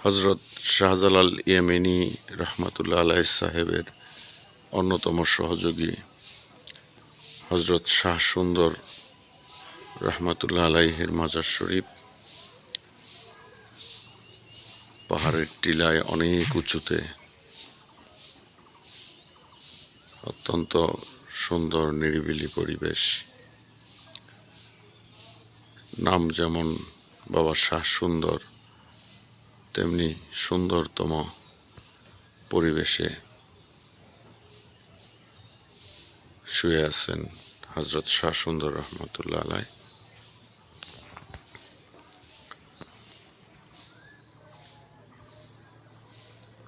হজরত শাহজালাল ইয়েমেনি রহমাতুল্লাহ আলাইহি সাহেবের অন্যতম সহযোগী হজরত শাহ সুন্দর রহমাতুল্লাহ আলাইহির মাজার শরীফ পাহাড়ের টিলায় অনেক উঁচুতে, অত্যন্ত সুন্দর নিরিবিলি পরিবেশ। নাম যেমন বাবা শাহ সুন্দর, তেমনি সুন্দরতম পরিবেশে শুয়ে আছেন হজরত শাহ সুন্দর রহমতুল্লাহ আলাইহি।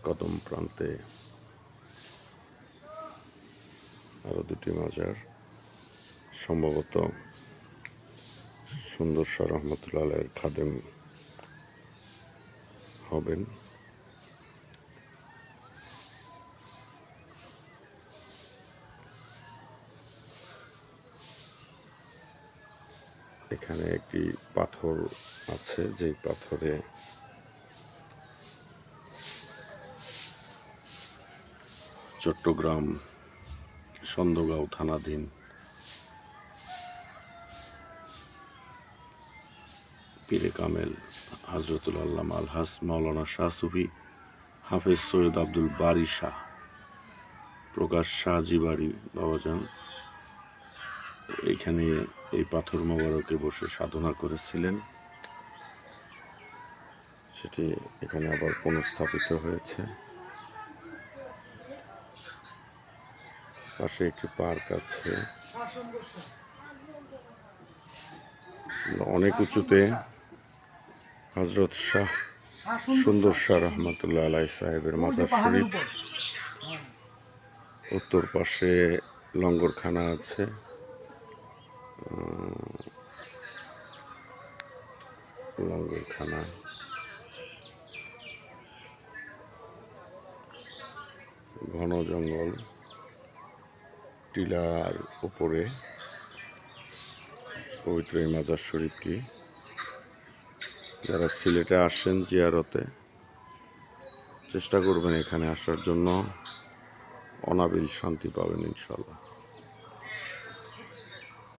কদম প্রান্তে আরো দুটি মাজার, সম্ভবত সুন্দর শাহ রহমতুল্লাহ আলাইহির খাদেম হবেন। এখানে একটি পাথর আছে, যে পাথরে চট্টগ্রাম সন্দগাঁও থানাধীন পীরে কামেল হজরতুল আল্লামা আলহাজ মাওলানা শাহ সুফি হাফেজ সৈয়দ আব্দুল বারী শাহ প্রকাশ শাহজি বাড়ি বাবাজান এইখানে এই পাথর মোবারকে বসে সাধনা করেছিলেন। সেটি এখানে আবার পুনঃস্থাপিত হয়েছে। পাশে একটি পার্ক আছে, অনেক উঁচুতে হজরত শাহ সুন্দর শাহ রহমতুল্লাহ আলাইহি সাহেবের মাজার শরীফ। উত্তর পাশে লঙ্গরখানা আছে, লঙ্গরখানা ঘন জঙ্গল, টিলার উপরে পবিত্র এই মাজার শরীফটি। যারা সিলেটে আসেন জিয়ারতে, চেষ্টা করবেন এখানে আসার জন্য, অনাবিল শান্তি পাবেন ইনশাআল্লাহ।